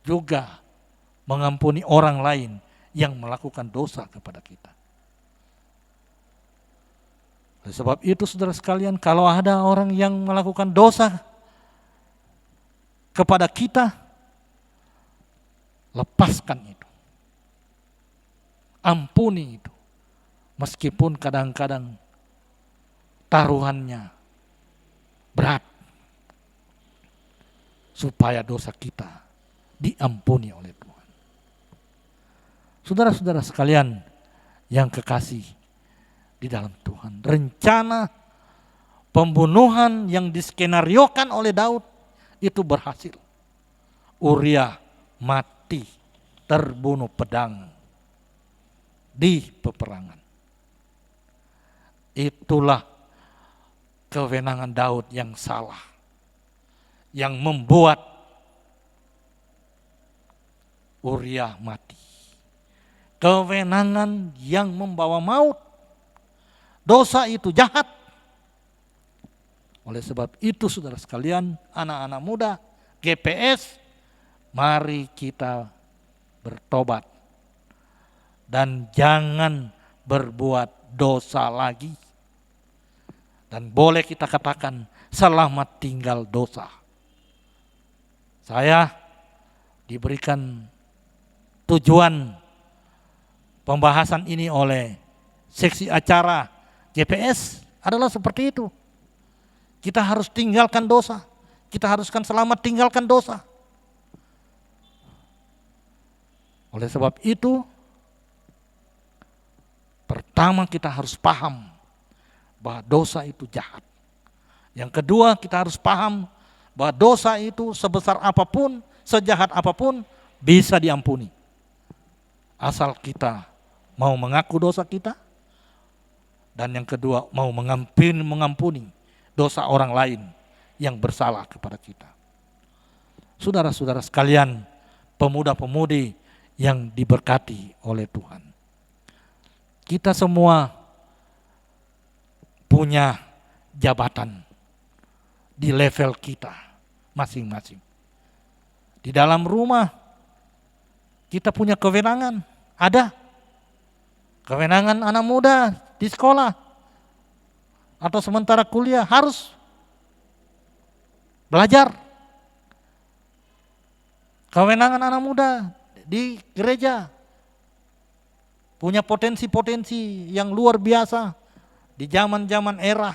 juga mengampuni orang lain yang melakukan dosa kepada kita. Oleh sebab itu, saudara sekalian, kalau ada orang yang melakukan dosa kepada kita, lepaskan itu. Ampuni itu. Meskipun kadang-kadang taruhannya berat, supaya dosa kita diampuni oleh Tuhan. Saudara-saudara sekalian yang kekasih di dalam Tuhan, rencana pembunuhan yang diskenariokan oleh Daud itu berhasil. Uria mati terbunuh pedang di peperangan. Itulah kewenangan Daud yang salah, yang membuat Uria mati. Kewenangan yang membawa maut. Dosa itu jahat. Oleh sebab itu, saudara sekalian, anak-anak muda, GPS, mari kita bertobat dan jangan berbuat dosa lagi. Dan boleh kita katakan selamat tinggal dosa. Saya diberikan tujuan pembahasan ini oleh seksi acara GPS adalah seperti itu. Kita harus tinggalkan dosa. Kita haruskan selamat tinggalkan dosa. Oleh sebab itu, pertama kita harus paham bahwa dosa itu jahat. Yang kedua, kita harus paham bahwa dosa itu sebesar apapun, sejahat apapun bisa diampuni. Asal kita mau mengaku dosa kita, dan yang kedua mau mengampuni dosa orang lain yang bersalah kepada kita. Saudara-saudara sekalian, pemuda-pemudi yang diberkati oleh Tuhan. Kita semua punya jabatan di level kita masing-masing. Di dalam rumah kita punya kewenangan, ada kewenangan anak muda di sekolah atau sementara kuliah harus belajar. Kewenangan anak muda di gereja punya potensi-potensi yang luar biasa di zaman-zaman era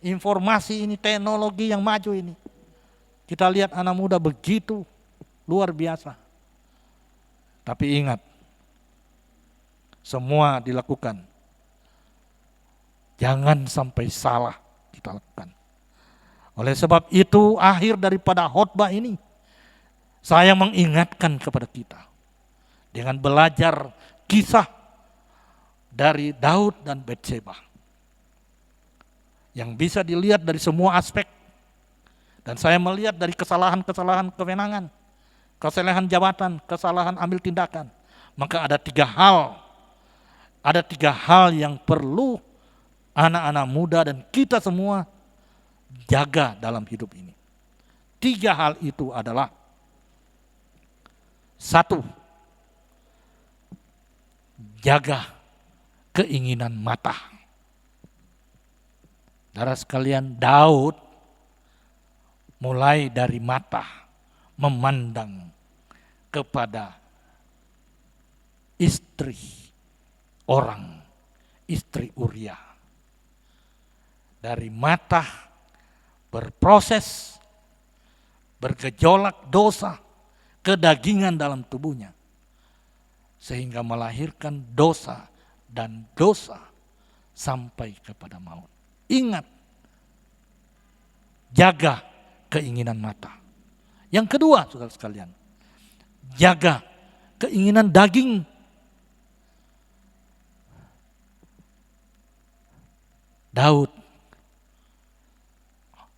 informasi ini, teknologi yang maju ini. Kita lihat anak muda begitu luar biasa. Tapi ingat, semua dilakukan. Jangan sampai salah kita lakukan. Oleh sebab itu, akhir daripada khotbah ini, saya mengingatkan kepada kita. Dengan belajar kisah dari Daud dan Batseba yang bisa dilihat dari semua aspek. Dan saya melihat dari kesalahan-kesalahan kewenangan, kesalahan jabatan, kesalahan ambil tindakan. Maka ada tiga hal yang perlu anak-anak muda dan kita semua jaga dalam hidup ini. Tiga hal itu adalah: satu, jaga keinginan mata. Saudara sekalian, Daud mulai dari mata memandang kepada istri Uria. Dari mata berproses, bergejolak dosa, kedagingan dalam tubuhnya, sehingga melahirkan dosa dan dosa sampai kepada maut. Ingat, jaga keinginan mata. Yang kedua, saudara sekalian, jaga keinginan daging. Daud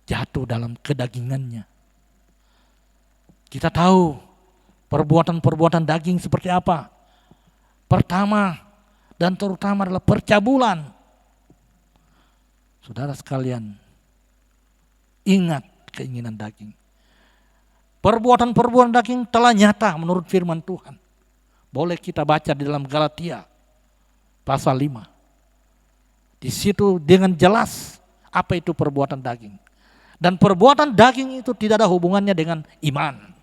jatuh dalam kedagingannya. Kita tahu perbuatan-perbuatan daging seperti apa. Pertama dan terutama adalah percabulan. Saudara sekalian, ingat keinginan daging. Perbuatan-perbuatan daging telah nyata menurut firman Tuhan. Boleh kita baca di dalam Galatia pasal 5. Di situ dengan jelas apa itu perbuatan daging. Dan perbuatan daging itu tidak ada hubungannya dengan iman.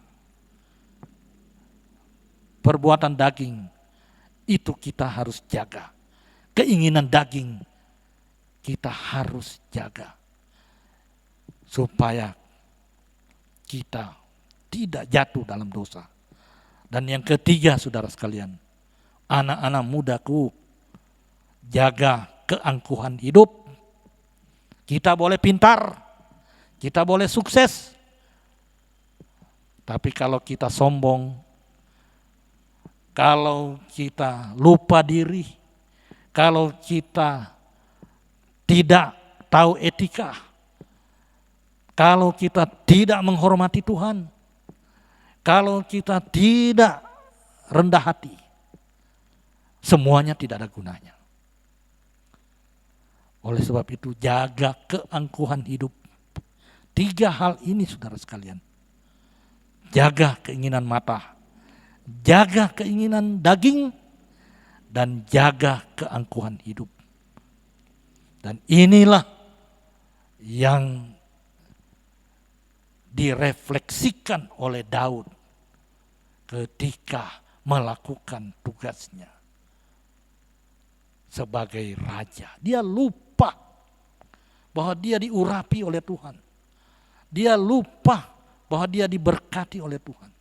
Perbuatan daging itu kita harus jaga. Keinginan daging kita harus jaga. Supaya kita tidak jatuh dalam dosa. Dan yang ketiga, saudara sekalian, anak-anak mudaku, jaga keangkuhan hidup. Kita boleh pintar, kita boleh sukses, tapi kalau kita sombong, kalau kita lupa diri, kalau kita tidak tahu etika, kalau kita tidak menghormati Tuhan, kalau kita tidak rendah hati, semuanya tidak ada gunanya. Oleh sebab itu, jaga keangkuhan hidup. Tiga hal ini, saudara sekalian. Jaga keinginan mata, jaga keinginan daging, dan jaga keangkuhan hidup. Dan inilah yang direfleksikan oleh Daud ketika melakukan tugasnya sebagai raja. Dia lupa bahwa dia diurapi oleh Tuhan. Dia lupa bahwa dia diberkati oleh Tuhan.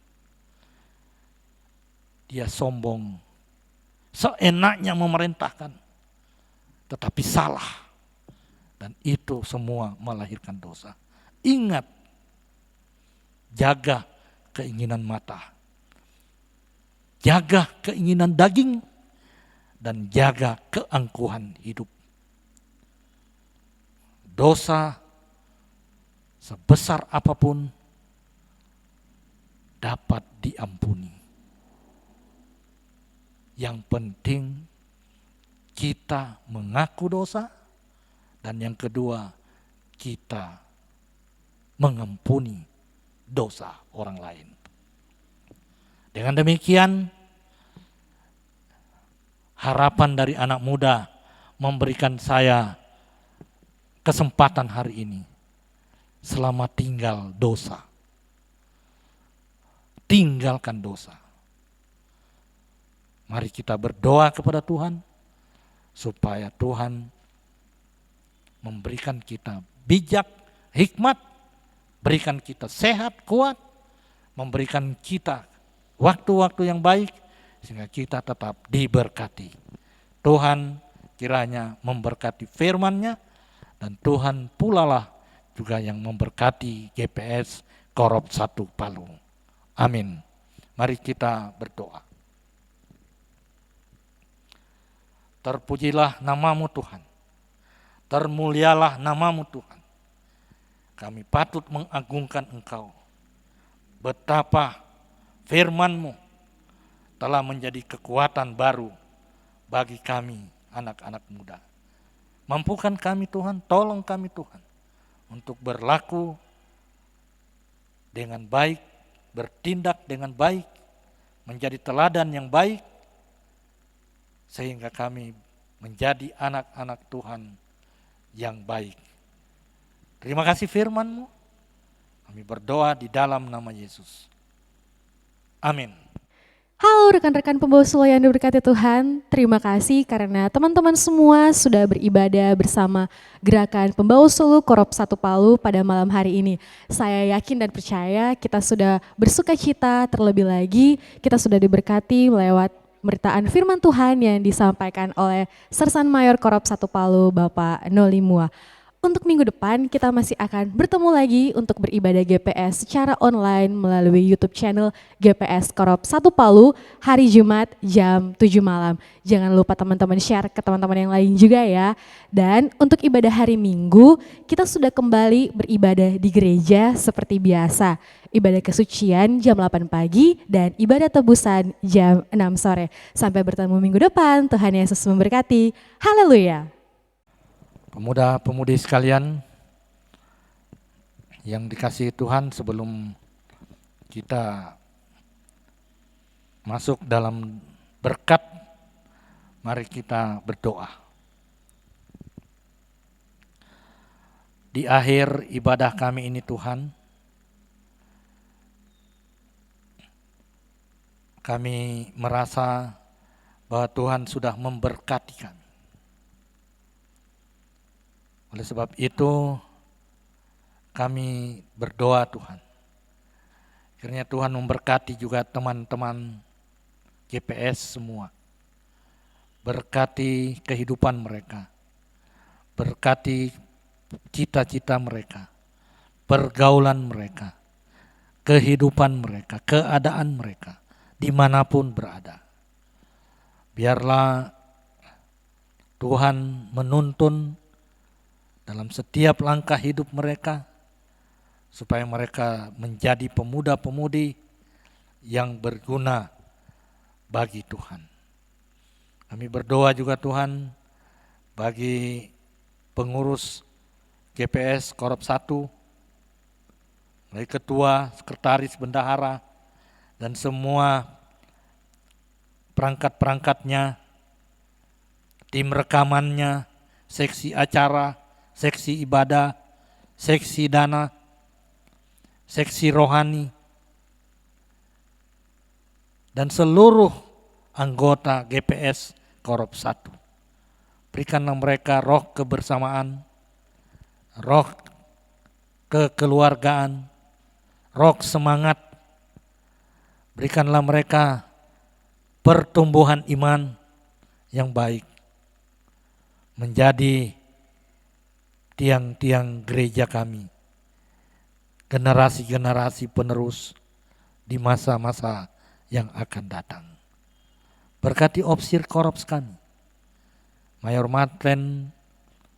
Dia sombong, seenaknya memerintahkan, tetapi salah. Dan itu semua melahirkan dosa. Ingat, jaga keinginan mata, jaga keinginan daging, dan jaga keangkuhan hidup. Dosa sebesar apapun dapat diampuni. Yang penting kita mengaku dosa, dan yang kedua kita mengampuni dosa orang lain. Dengan demikian, harapan dari anak muda memberikan saya kesempatan hari ini. Selamat tinggal dosa. Tinggalkan dosa. Mari kita berdoa kepada Tuhan supaya Tuhan memberikan kita bijak, hikmat, berikan kita sehat, kuat, memberikan kita waktu-waktu yang baik sehingga kita tetap diberkati. Tuhan kiranya memberkati firman-Nya, dan Tuhan pula lah juga yang memberkati GPS Korop 1 Palu. Amin. Mari kita berdoa. Terpujilah namamu Tuhan. Termulialah namamu Tuhan. Kami patut mengagungkan Engkau. Betapa firman-Mu telah menjadi kekuatan baru bagi kami anak-anak muda. Mampukan kami Tuhan, tolong kami Tuhan untuk berlaku dengan baik, bertindak dengan baik, menjadi teladan yang baik, sehingga kami menjadi anak-anak Tuhan yang baik. Terima kasih firman-Mu. Kami berdoa di dalam nama Yesus. Amin. Halo rekan-rekan pembawa solo yang diberkati Tuhan, terima kasih karena teman-teman semua sudah beribadah bersama gerakan pembawa solo Korop 1 Palu pada malam hari ini. Saya yakin dan percaya kita sudah bersuka cita, terlebih lagi kita sudah diberkati lewat pemberitaan firman Tuhan yang disampaikan oleh Sersan Mayor Korop 1 Palu Bapak Noli Mua. Untuk minggu depan kita masih akan bertemu lagi untuk beribadah GPS secara online melalui YouTube channel GPS Korop 1 Palu hari Jumat jam 7 malam. Jangan lupa teman-teman share ke teman-teman yang lain juga ya. Dan untuk ibadah hari Minggu kita sudah kembali beribadah di gereja seperti biasa. Ibadah kesucian jam 8 pagi dan ibadah tebusan jam 6 sore. Sampai bertemu minggu depan, Tuhan Yesus memberkati. Haleluya. Pemuda-pemudi sekalian yang dikasihi Tuhan, sebelum kita masuk dalam berkat, mari kita berdoa. Di akhir ibadah kami ini Tuhan, kami merasa bahwa Tuhan sudah memberkati kami. Oleh sebab itu kami berdoa Tuhan. Akhirnya Tuhan memberkati juga teman-teman GPS semua. Berkati kehidupan mereka. Berkati cita-cita mereka. Pergaulan mereka. Kehidupan mereka. Keadaan mereka. Dimanapun berada. Biarlah Tuhan menuntun dalam setiap langkah hidup mereka, supaya mereka menjadi pemuda-pemudi yang berguna bagi Tuhan. Kami berdoa juga Tuhan bagi pengurus GPS Korop 1, mulai ketua, sekretaris, bendahara, dan semua perangkat-perangkatnya, tim rekamannya, seksi acara, seksi ibadah, seksi dana, seksi rohani, dan seluruh anggota GPS Korop 1. Berikanlah mereka roh kebersamaan, roh kekeluargaan, roh semangat. Berikanlah mereka pertumbuhan iman yang baik, menjadi tiang-tiang gereja kami, generasi-generasi penerus di masa-masa yang akan datang. Berkati Opsir Korops kami, Mayor Matlen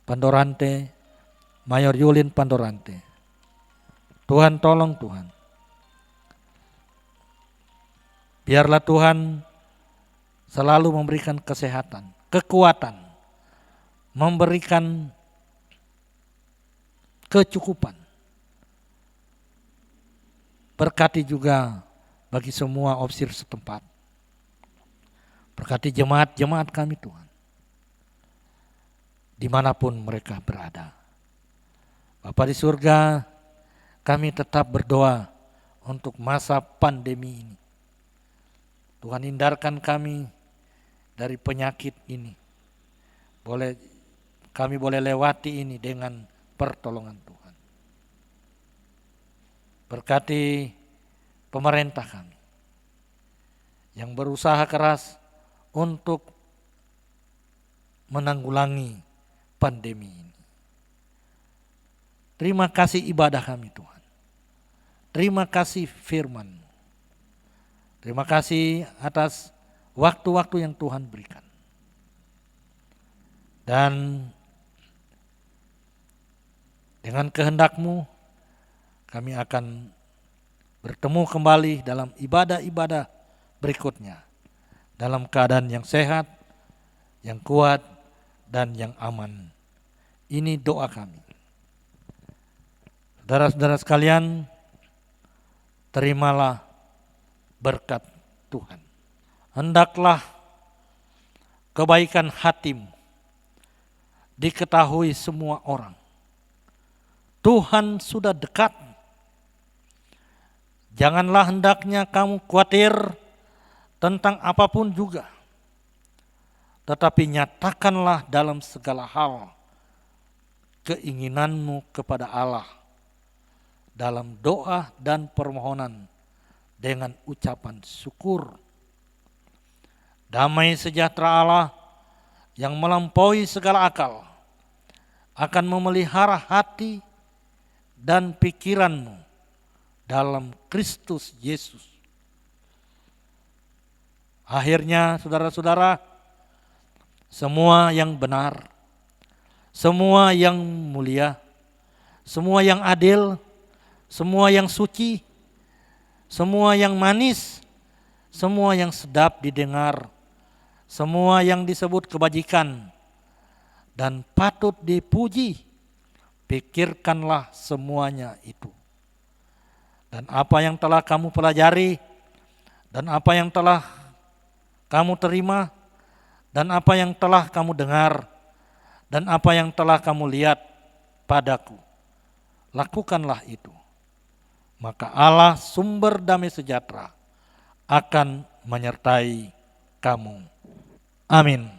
Pandorante, Mayor Yulin Pandorante. Tuhan tolong Tuhan. Biarlah Tuhan selalu memberikan kesehatan, kekuatan, memberikan kecukupan. Berkati juga bagi semua opsir setempat. Berkati jemaat-jemaat kami Tuhan, dimanapun mereka berada. Bapa di surga, kami tetap berdoa untuk masa pandemi ini. Tuhan hindarkan kami dari penyakit ini. Kami boleh lewati ini dengan pertolongan Tuhan. Berkati pemerintah kami yang berusaha keras untuk menanggulangi pandemi ini. Terima kasih ibadah kami Tuhan. Terima kasih firman. Terima kasih atas waktu-waktu yang Tuhan berikan. Dan dengan kehendak-Mu kami akan bertemu kembali dalam ibadah-ibadah berikutnya. Dalam keadaan yang sehat, yang kuat, dan yang aman. Ini doa kami. Saudara-saudara sekalian, terimalah berkat Tuhan. Hendaklah kebaikan hatimu diketahui semua orang. Tuhan sudah dekat. Janganlah hendaknya kamu khawatir tentang apapun juga. Tetapi nyatakanlah dalam segala hal keinginanmu kepada Allah dalam doa dan permohonan dengan ucapan syukur. Damai sejahtera Allah yang melampaui segala akal akan memelihara hati dan pikiranmu dalam Kristus Yesus. Akhirnya saudara-saudara, semua yang benar, semua yang mulia, semua yang adil, semua yang suci, semua yang manis, semua yang sedap didengar, semua yang disebut kebajikan dan patut dipuji, pikirkanlah semuanya itu. Dan apa yang telah kamu pelajari, dan apa yang telah kamu terima, dan apa yang telah kamu dengar, dan apa yang telah kamu lihat padaku, lakukanlah itu. Maka Allah sumber damai sejahtera akan menyertai kamu. Amin.